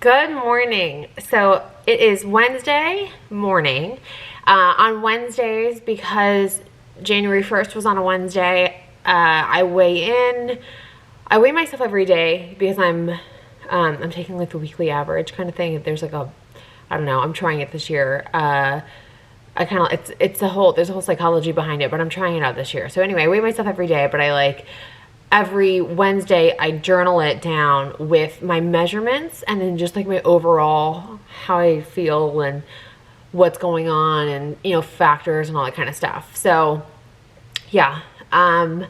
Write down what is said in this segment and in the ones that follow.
Good morning. So it is Wednesday morning. On Wednesdays, because January 1st was on a Wednesday, I weigh myself every day because I'm taking like the weekly average kind of thing. There's like I don't know, I'm trying it this year. There's a whole psychology behind it, but I'm trying it out this year. So anyway, I weigh myself every day, but every Wednesday I journal it down with my measurements and then just like my overall, how I feel and what's going on and, you know, factors and all that kind of stuff. So yeah, I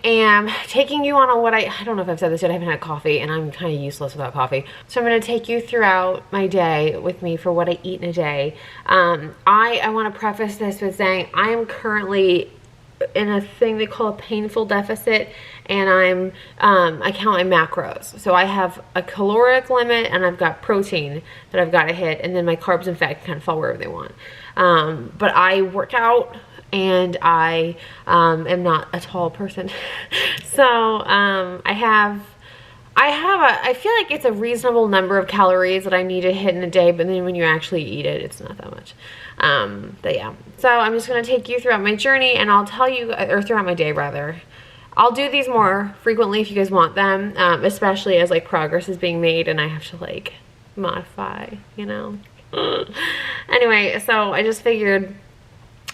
am taking you on I don't know if I've said this yet, I haven't had coffee and I'm kind of useless without coffee. So I'm going to take you throughout my day with me for what I eat in a day. I want to preface this with saying I am currently in a thing they call a painful deficit, and I count my macros. So I have a caloric limit and I've got protein that I've got to hit, and then my carbs and fat can kind of fall wherever they want. But I work out and I am not a tall person. So I feel like it's a reasonable number of calories that I need to hit in a day, but then when you actually eat it, it's not that much. But yeah, so I'm just going to take you throughout my journey and I'll tell you, or throughout my day rather. I'll do these more frequently if you guys want them, especially as like progress is being made and I have to like modify, you know. Anyway, so I just figured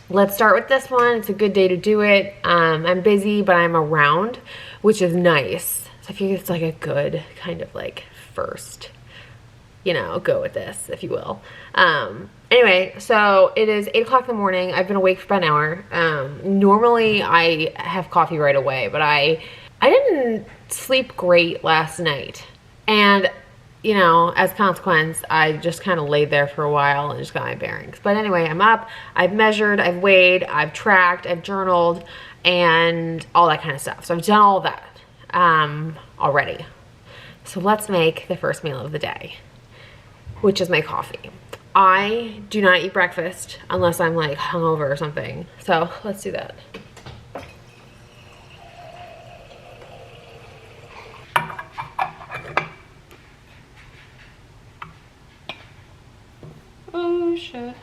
let's start with this one. It's a good day to do it. I'm busy, but I'm around, which is nice. So I figure it's like a good kind of like first, you know, go with this, if you will. Anyway, so it is 8 o'clock in the morning. I've been awake for about an hour. Normally I have coffee right away, but I didn't sleep great last night. And, you know, as a consequence, I just kind of laid there for a while and just got my bearings. But anyway, I'm up, I've measured, I've weighed, I've tracked, I've journaled, and all that kind of stuff. So I've done all that already. So let's make the first meal of the day, which is my coffee. I do not eat breakfast unless I'm like hungover or something. So let's do that. Oh shit.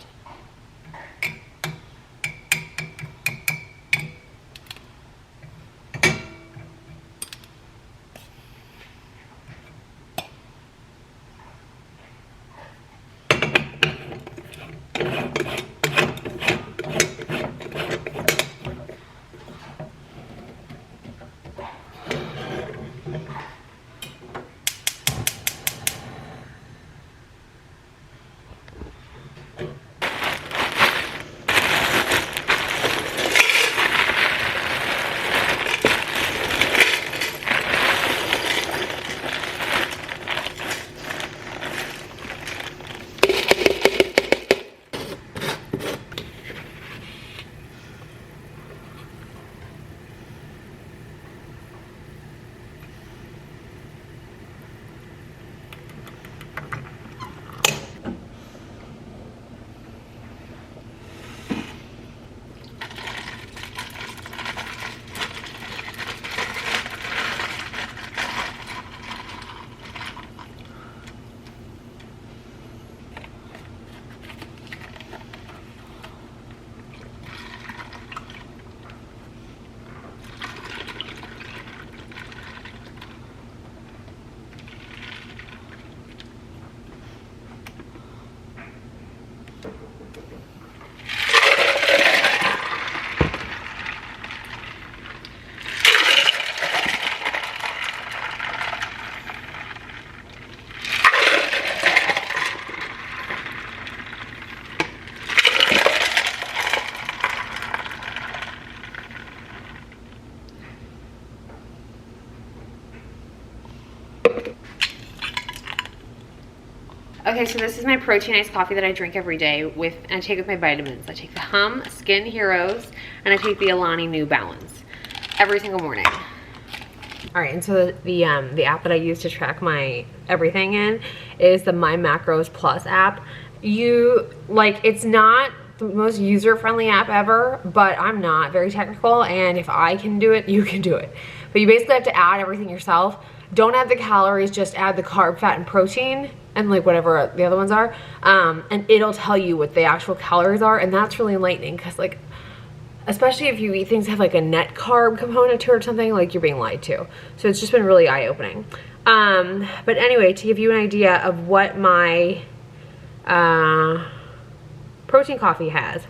Okay, so this is my protein iced coffee that I drink every day and I take with my vitamins. I take the Hum Skin Heroes and I take the Alani New Balance every single morning. All right, and so the app that I use to track my everything in is the My Macros Plus app. It's not the most user-friendly app ever, but I'm not very technical, and if I can do it, you can do it. But you basically have to add everything yourself, don't add the calories, just add the carb, fat, and protein, and like whatever the other ones are, and it'll tell you what the actual calories are. And that's really enlightening, because like, especially if you eat things that have like a net carb component to it or something, like you're being lied to. So it's just been really eye-opening. But anyway, to give you an idea of what my protein coffee has.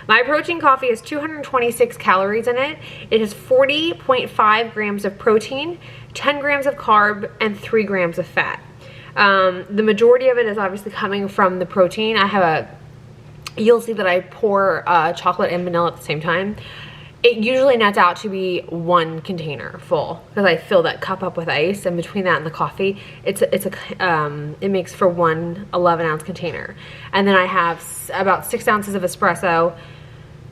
My protein coffee has 226 calories in it. It has 40.5 grams of protein, 10 grams of carb, and 3 grams of fat. The majority of it is obviously coming from the protein. You'll see that I pour chocolate and vanilla at the same time. It usually nets out to be 1 container full, because I fill that cup up with ice, and between that and the coffee, it makes for 1 11-ounce container. And then I have about 6 ounces of espresso,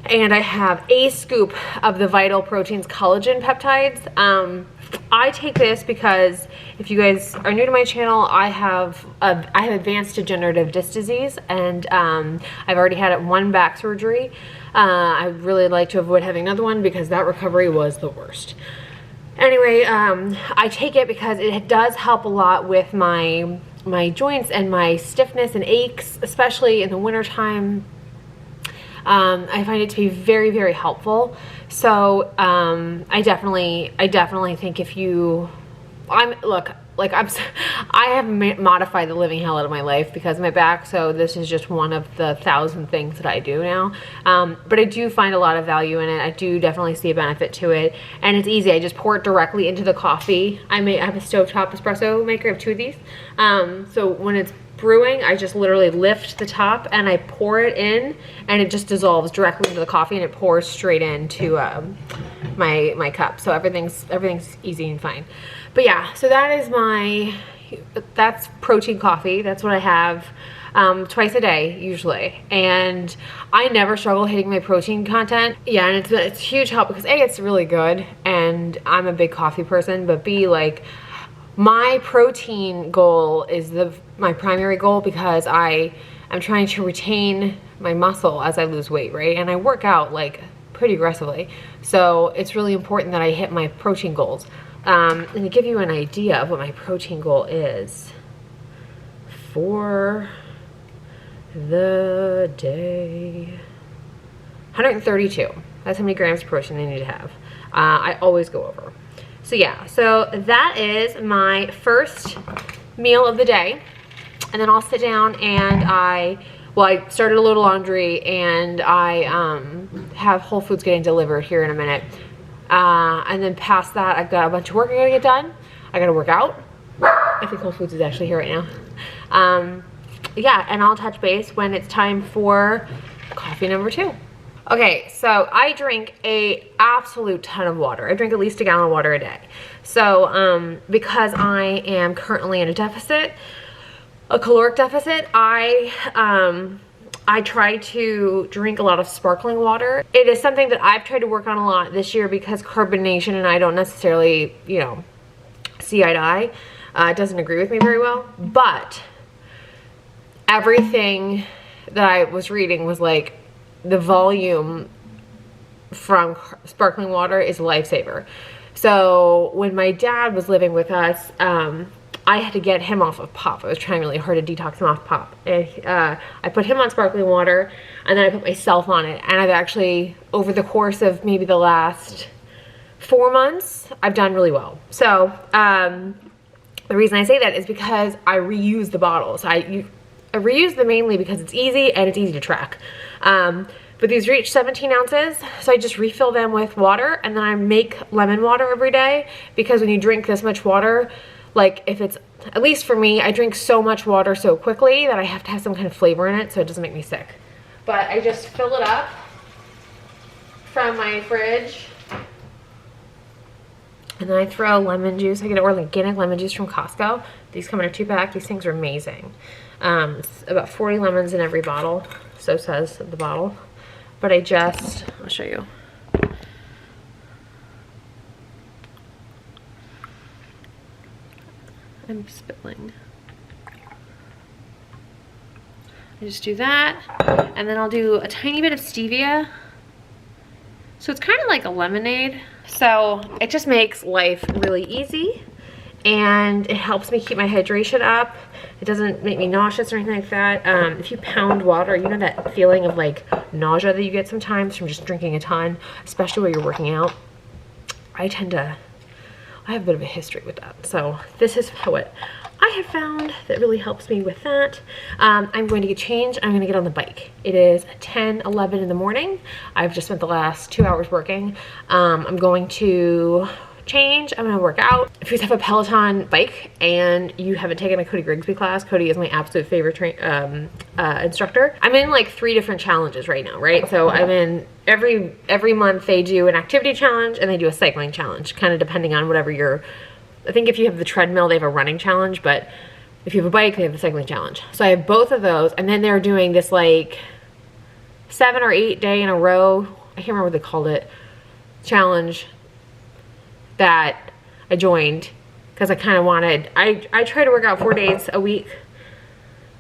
and I have a scoop of the Vital Proteins collagen peptides. I take this because, if you guys are new to my channel, I have advanced degenerative disc disease, and I've already had 1 back surgery. I really like to avoid having another one, because that recovery was the worst. Anyway, I take it because it does help a lot with my joints and my stiffness and aches, especially in the wintertime. I find it to be very, very helpful. So I definitely think if you, I have modified the living hell out of my life because of my back, so this is just one of the 1,000 things that I do now. But I do find a lot of value in it. I do definitely see a benefit to it, and it's easy. I just pour it directly into the coffee. I have a stovetop espresso maker. I have 2 of these. So when it's brewing, I just literally lift the top and I pour it in, and it just dissolves directly into the coffee, and it pours straight into my cup. So everything's easy and fine. But yeah, so that's protein coffee. That's what I have twice a day usually, and I never struggle hitting my protein content. Yeah, and it's a huge help because A, it's really good, and I'm a big coffee person, but B, like, my protein goal is my primary goal, because I'm trying to retain my muscle as I lose weight, right? And I work out like pretty aggressively, so it's really important that I hit my protein goals. And to give you an idea of what my protein goal is for the day, 132. That's how many grams of protein I need to have. I always go over. So yeah, so that is my first meal of the day. And then I'll sit down and I started a load of laundry, and I have Whole Foods getting delivered here in a minute. And then past that, I've got a bunch of work I gotta get done. I gotta work out. I think Whole Foods is actually here right now. Yeah, and I'll touch base when it's time for coffee number 2. Okay, so I drink a absolute ton of water. I drink at least 1 gallon of water a day. So because I am currently in a deficit, a caloric deficit, I try to drink a lot of sparkling water. It is something that I've tried to work on a lot this year, because carbonation and I don't necessarily, see eye to eye. It doesn't agree with me very well, but everything that I was reading was like, the volume from sparkling water is a lifesaver. So when my dad was living with us, I had to get him off of pop. I was trying really hard to detox him off pop. And, I put him on sparkling water, and then I put myself on it. And I've actually, over the course of maybe the last 4 months, I've done really well. So the reason I say that is because I reuse the bottles. I reuse them mainly because it's easy and it's easy to track. But these reach 17 ounces, so I just refill them with water, and then I make lemon water every day, because when you drink this much water, like, if it's, at least for me, I drink so much water so quickly that I have to have some kind of flavor in it so it doesn't make me sick. But I just fill it up from my fridge, and then I throw lemon juice. I get organic lemon juice from Costco. These come in a 2-pack. These things are amazing. It's about 40 lemons in every bottle, so says the bottle. But I'll show you. I'm spilling. I just do that, and then I'll do a tiny bit of stevia. So it's kind of like a lemonade. So it just makes life really easy, and it helps me keep my hydration up. It doesn't make me nauseous or anything like that. If you pound water, you know that feeling of like nausea that you get sometimes from just drinking a ton, especially while you're working out? I have a bit of a history with that. So this is what I have found that really helps me with that. I'm going to get changed. I'm going to get on the bike. It is 10:11 in the morning. I've just spent the last 2 hours working. I'm going to change. I'm going to work out. If you have a Peloton bike and you haven't taken a Cody Grigsby class, Cody is my absolute favorite instructor. I'm in like 3 different challenges right now, right? So I'm in every month they do an activity challenge and they do a cycling challenge, kind of depending on whatever I think if you have the treadmill, they have a running challenge, but if you have a bike, they have the cycling challenge. So I have both of those, and then they're doing this like 7 or 8 day in a row, I can't remember what they called it, challenge that I joined because I kind of wanted, I try to work out 4 days a week,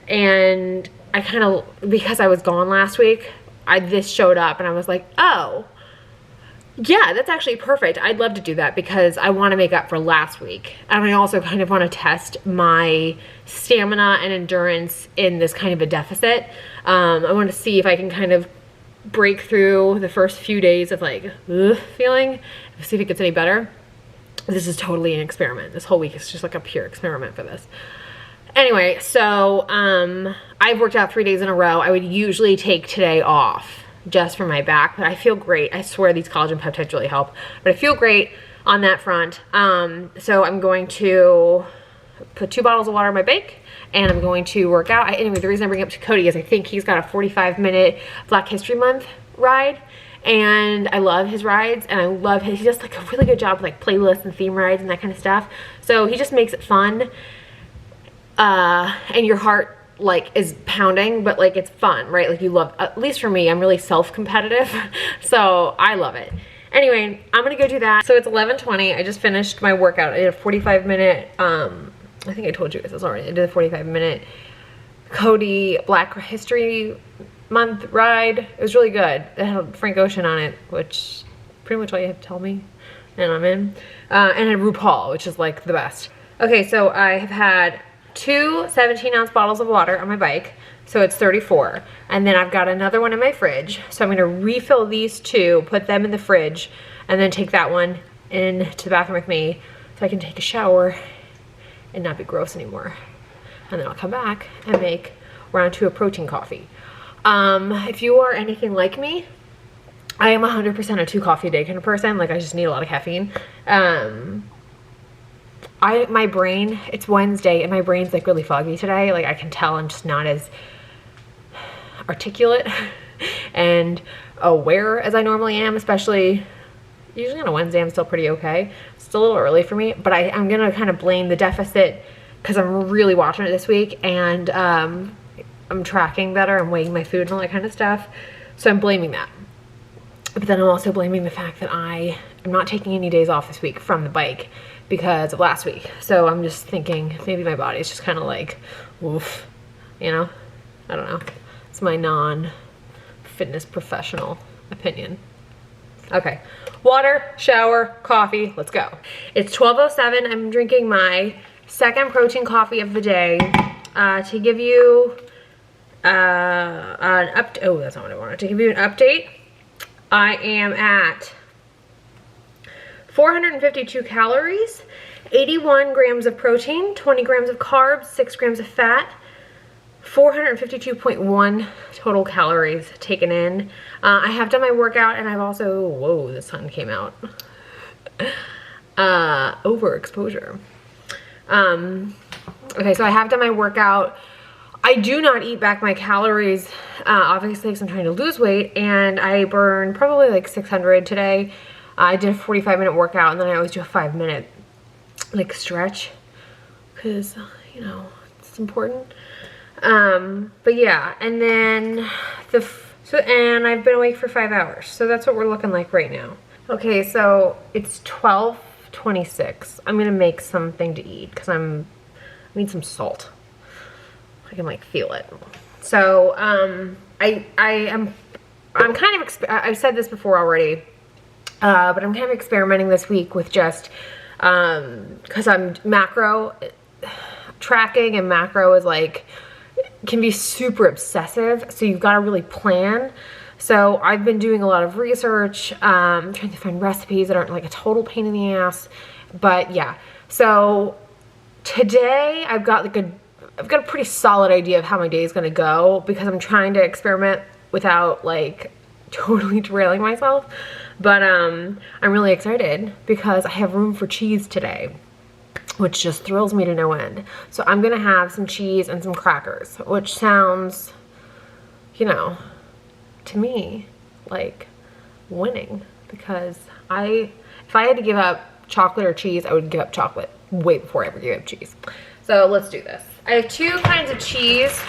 and I kind of, because I was gone last week, this showed up and I was like, oh, yeah, that's actually perfect. I'd love to do that because I want to make up for last week. And I also kind of want to test my stamina and endurance in this kind of a deficit. I want to see if I can kind of break through the first few days of like, feeling, see if it gets any better. This is totally an experiment. This whole week is just like a pure experiment for this. Anyway, so I've worked out 3 days in a row. I would usually take today off just for my back, but I feel great. I swear these collagen peptides really help, but I feel great on that front. So I'm going to put 2 bottles of water in my bike, and I'm going to work out. Anyway, the reason I bring it up to Cody is I think he's got a 45-minute Black History Month ride, and I love his rides, and I love he does like a really good job with like playlists and theme rides and that kind of stuff. So he just makes it fun, and your heart like is pounding, but like it's fun, right? Like you love, at least for me, I'm really self-competitive, so I love it. Anyway, I'm gonna go do that. So it's 11:20. I just finished my workout. I did a 45-minute, I think I told you guys this already. I did a 45-minute Cody Black History Month ride. It was really good. It had Frank Ocean on it, which pretty much all you have to tell me, and I'm in. And a RuPaul, which is like the best. Okay, so I have had 2 17-ounce bottles of water on my bike, so it's 34, and then I've got another one in my fridge, so I'm going to refill these 2, put them in the fridge, and then take that one into the bathroom with me so I can take a shower and not be gross anymore. And then I'll come back and make round 2 of protein coffee. If you are anything like me, I am 100% a 2 coffee a day kind of person. Like I just need a lot of caffeine. My brain, it's Wednesday and my brain's like really foggy today. Like I can tell I'm just not as articulate and aware as I normally am, especially usually on a Wednesday. I'm still pretty okay. It's still a little early for me, but I'm gonna kind of blame the deficit because I'm really watching it this week, and I'm tracking better, I'm weighing my food and all that kind of stuff, so I'm blaming that. But then I'm also blaming the fact that I am not taking any days off this week from the bike because of last week. So I'm just thinking maybe my body's just kind of like, oof, you know? I don't know. It's my non-fitness professional opinion. Okay, water, shower, coffee, let's go. It's 12:07, I'm drinking my second protein coffee of the day. To give you that's not what I wanted. To give you an update, I am at 452 calories, 81 grams of protein, 20 grams of carbs, 6 grams of fat, 452.1 total calories taken in. I have done my workout, and I've also, whoa, the sun came out. Overexposure. Okay, so I have done my workout. I do not eat back my calories, obviously, because I'm trying to lose weight, and I burned probably like 600 today. I did a 45-minute workout, and then I always do a 5-minute like stretch because, you know, it's important. But yeah, and then and I've been awake for 5 hours, so that's what we're looking like right now. Okay, so it's 12:26. I'm gonna make something to eat because I need some salt. I can like feel it. So I'm kind of I've said this before already, but I'm kind of experimenting this week with just because I'm macro tracking, and macro is like, can be super obsessive, so you've got to really plan. So I've been doing a lot of research, trying to find recipes that aren't like a total pain in the ass. But yeah, so today I've got a pretty solid idea of how my day is gonna go, because I'm trying to experiment without like totally derailing myself. But I'm really excited because I have room for cheese today, which just thrills me to no end. So I'm gonna have some cheese and some crackers, which sounds, you know, to me like winning, because if I had to give up chocolate or cheese, I would give up chocolate way before I ever gave up cheese. So let's do this. I have 2 kinds of cheese.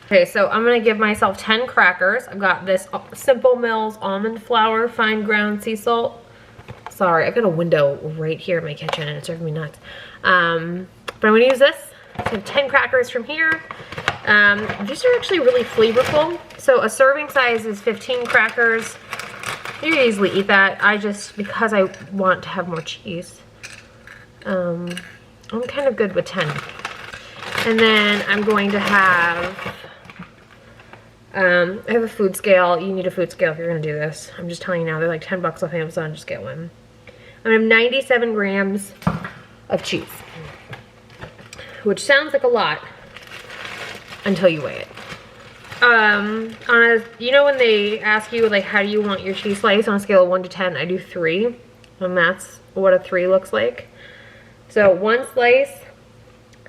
Okay, so I'm gonna give myself 10 crackers. I've got this Simple Mills almond flour, fine ground sea salt. Sorry, I've got a window right here in my kitchen and it's driving me nuts. But I'm gonna use this. So I have 10 crackers from here. These are actually really flavorful. So a serving size is 15 crackers. You can easily eat that. Because I want to have more cheese, I'm kind of good with 10. And then I'm going to have, I have a food scale. You need a food scale if you're gonna do this. I'm just telling you now, they're like 10 bucks off Amazon, just get one. I'm gonna have 97 grams of cheese, which sounds like a lot until you weigh it. You know when they ask you like, how do you want your cheese slice on a scale of 1 to 10, I do 3, and that's what a 3 looks like. So 1 slice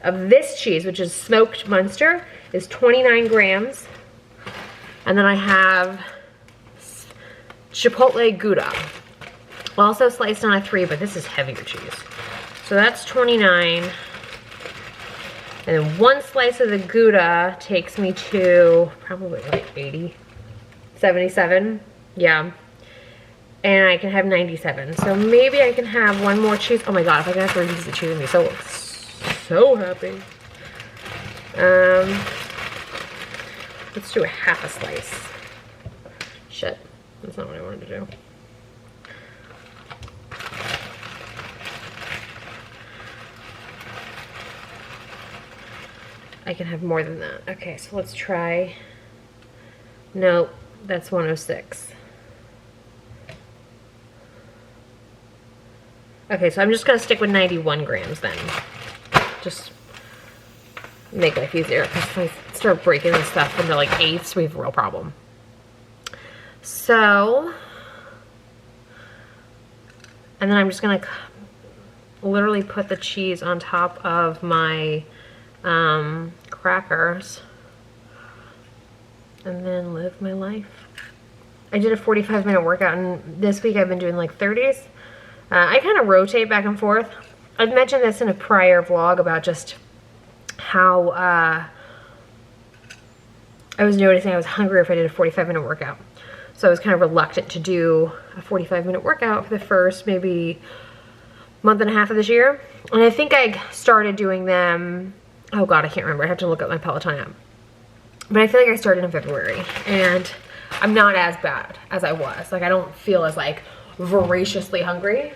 of this cheese, which is smoked Munster, is 29 grams. And then I have Chipotle Gouda, also sliced on a 3, but this is heavier cheese. So that's 29. And then 1 slice of the Gouda takes me to probably like 80, 77, yeah. And I can have 97. So maybe I can have 1 more cheese. Oh my god, if I can have 3 pieces of cheese, I'd be so happy. Let's do a half a slice. Shit, that's not what I wanted to do. I can have more than that. Okay, so let's try. Nope, that's 106. Okay, so I'm just gonna stick with 91 grams then. Just make life easier, because if I start breaking this stuff into like 8ths, we have a real problem. So, and then I'm just gonna literally put the cheese on top of my crackers and then live my life. I did a 45-minute workout, and this week I've been doing like 30s. I kind of rotate back and forth. I've mentioned this in a prior vlog about just how I was noticing I was hungry if I did a 45-minute workout. So I was kind of reluctant to do a 45-minute workout for the first maybe month and a half of this year. And I think I started doing them, oh god, I can't remember. I have to look up my Peloton app. But I feel like I started in February, and I'm not as bad as I was. Like, I don't feel as like voraciously hungry,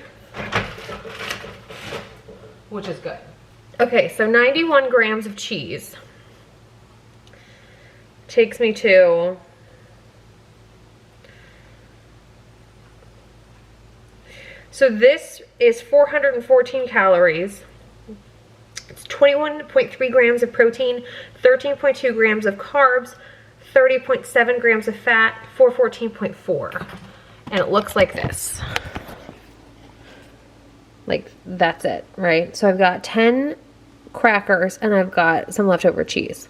which is good. Okay, so 91 grams of cheese takes me to so this is 414 calories. It's 21.3 grams of protein, 13.2 grams of carbs, 30.7 grams of fat, 414.4. And it looks like this. Like, that's it, right? So I've got 10 crackers and I've got some leftover cheese.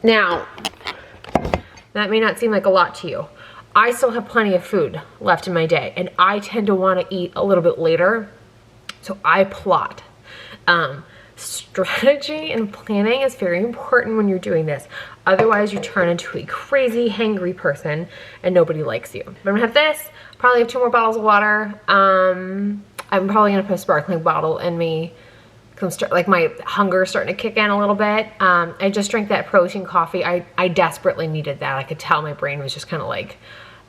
Now, that may not seem like a lot to you. I still have plenty of food left in my day, and I tend to want to eat a little bit later. So I plot. Strategy and planning is very important when you're doing this. Otherwise, you turn into a crazy, hangry person and nobody likes you. But I'm gonna have this, probably have 2 more bottles of water. I'm probably gonna put a sparkling bottle in me. Like, my hunger is starting to kick in a little bit. I just drank that protein coffee. I desperately needed that. I could tell my brain was just kind of like,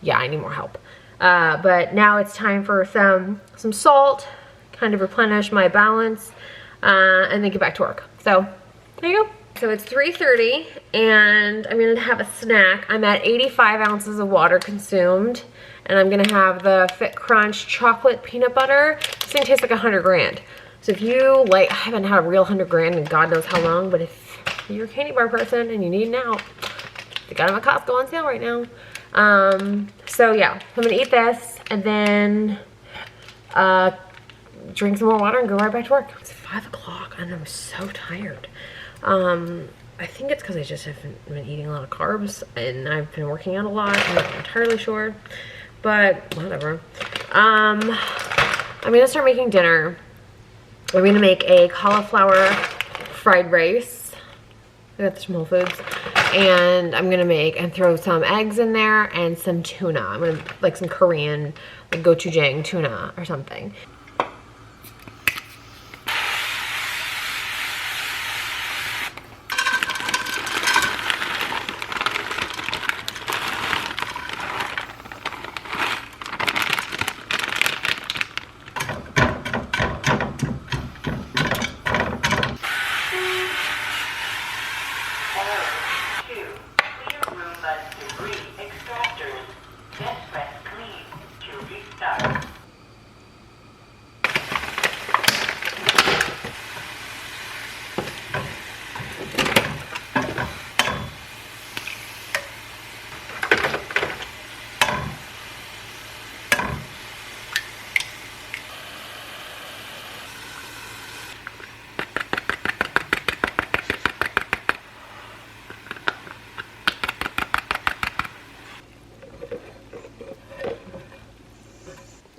yeah, I need more help. But now it's time for some salt. kind of replenish my balance, and then get back to work. So there you go. So it's 3:30 and I'm gonna have a snack. I'm at 85 ounces of water consumed, and I'm gonna have the Fit Crunch chocolate peanut butter. This thing tastes like 100 grand. So if you like, I haven't had a real 100 grand in God knows how long, but if you're a candy bar person and you need an out, they got them at Costco on sale right now. So yeah, I'm gonna eat this and then drink some more water and go right back to work. It's 5 o'clock and I'm so tired. I think it's because I just haven't been eating a lot of carbs and I've been working out a lot. I'm not entirely sure, but whatever. I'm gonna start making dinner. I'm gonna make a cauliflower fried rice. I got this from Whole Foods. And I'm gonna make and throw some eggs in there and some tuna. I'm gonna like some Korean, like gochujang tuna or something.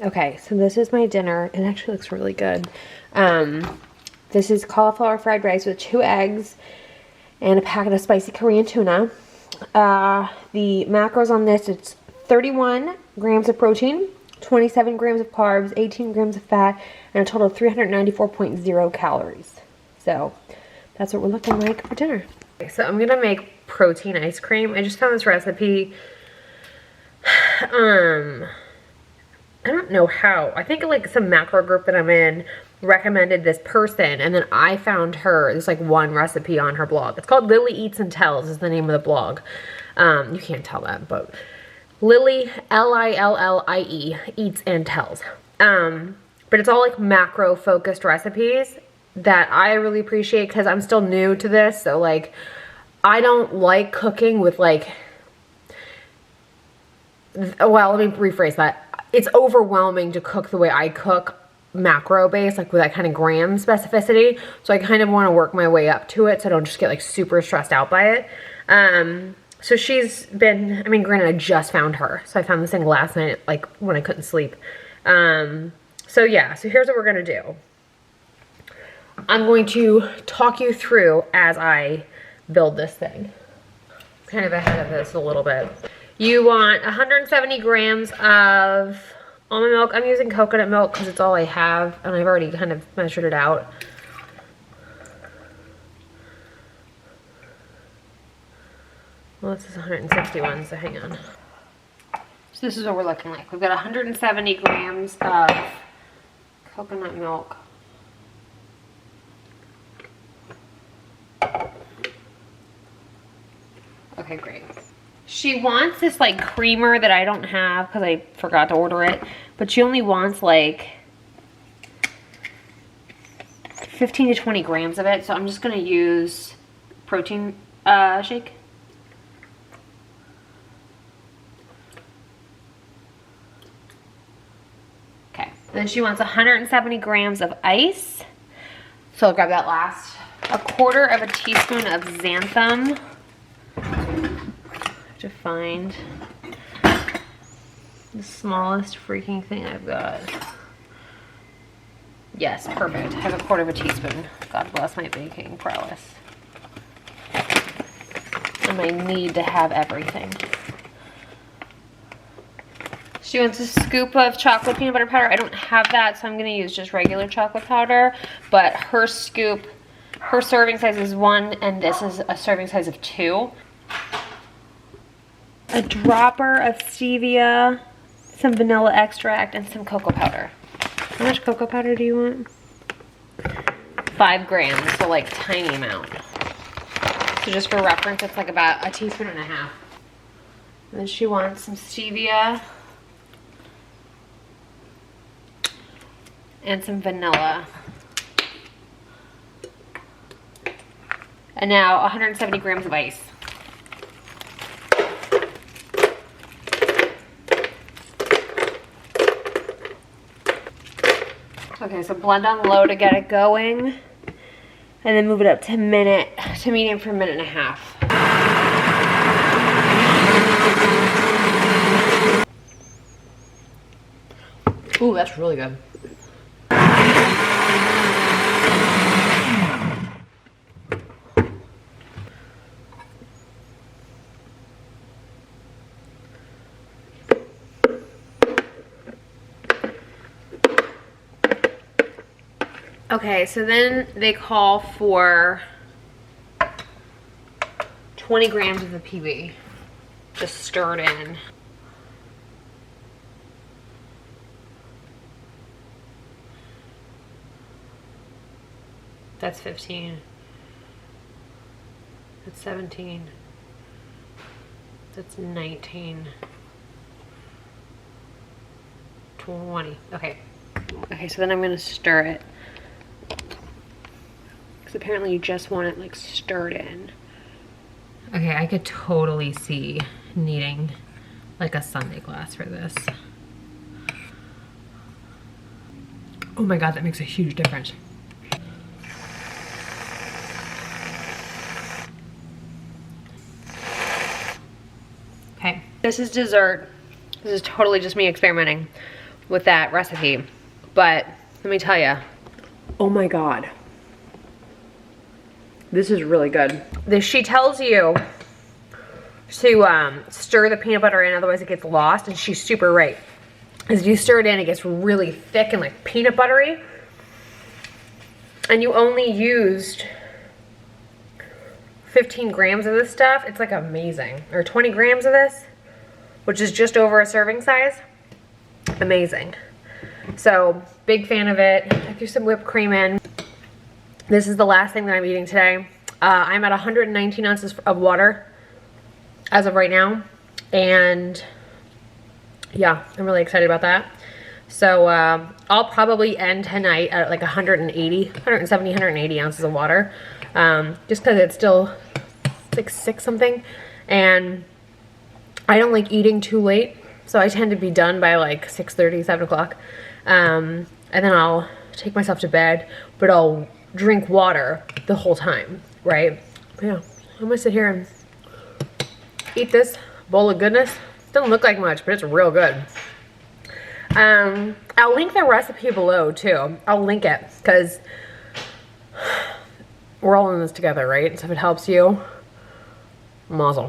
Okay, so this is my dinner. It actually looks really good. This is cauliflower fried rice with 2 eggs and a packet of spicy Korean tuna. The macros on this, it's 31 grams of protein, 27 grams of carbs, 18 grams of fat, and a total of 394.0 calories. So that's what we're looking like for dinner. Okay, so I'm gonna make protein ice cream. I just found this recipe. I don't know how. I think like some macro group that I'm in recommended this person, and then I found her. There's like one recipe on her blog. It's called Lily Eats and Tells is the name of the blog. You can't tell that, but Lily, Lillie, Eats and Tells. But it's all like macro focused recipes that I really appreciate because I'm still new to this. So like, I don't like cooking with like, well, let me rephrase that. It's overwhelming to cook the way I cook, macro based, like with that kind of gram specificity. So I kind of want to work my way up to it so I don't just get like super stressed out by it. So she's been, I mean, granted, I just found her. So I found this thing last night, like when I couldn't sleep. So yeah, so here's what we're going to do. I'm going to talk you through as I build this thing. Kind of ahead of this a little bit. You want 170 grams of almond milk. I'm using coconut milk because it's all I have, and I've already kind of measured it out. Well, this is 161, so hang on. So this is what we're looking like. We've got 170 grams of coconut milk. Okay, great. She wants this like creamer that I don't have because I forgot to order it, but she only wants like 15 to 20 grams of it. So I'm just gonna use protein shake. Okay, then she wants 170 grams of ice. So I'll grab that last. A quarter of a teaspoon of xanthan. To find the smallest freaking thing I've got. Yes, perfect. I have a quarter of a teaspoon. God bless my baking prowess. And I need to have everything. She wants a scoop of chocolate peanut butter powder. I don't have that, so I'm going to use just regular chocolate powder. But her scoop, her serving size is 1, and this is a serving size of 2. A dropper of stevia, some vanilla extract, and some cocoa powder. How much cocoa powder do you want? 5 grams, so like tiny amount. So just for reference, it's like about a teaspoon and a half. And then she wants some stevia and some vanilla. And now 170 grams of ice. Okay, so blend on low to get it going. And then move it up to medium for a minute and a half. Ooh, that's really good. Okay, so then they call for 20 grams of the PB. Just stir it in. That's 15. That's 17. That's 19. 20. Okay. Okay, so then I'm gonna stir it. Because apparently you just want it like stirred in. Okay, I could totally see needing like a sundae glass for this. Oh my god, that makes a huge difference. Okay, this is dessert. This is totally just me experimenting with that recipe. But let me tell you, oh my god. This is really good. She tells you to stir the peanut butter in, otherwise it gets lost, and she's super right. As you stir it in, it gets really thick and like peanut buttery. And you only used 15 grams of this stuff. It's like amazing. Or 20 grams of this, which is just over a serving size. Amazing. So, big fan of it. I threw some whipped cream in. This is the last thing that I'm eating today. I'm at 119 ounces of water as of right now. And yeah, I'm really excited about that. So I'll probably end tonight at like 170, 180 ounces of water. Just because it's still like 6 something. And I don't like eating too late. So I tend to be done by like 6:30, 7 o'clock. And then I'll take myself to bed. But I'll drink water the whole time, right? Yeah, I'm gonna sit here and eat this bowl of goodness. Doesn't look like much, but it's real good. I'll link the recipe below too. I'll link it because we're all in this together, right? So if it helps you, mazel.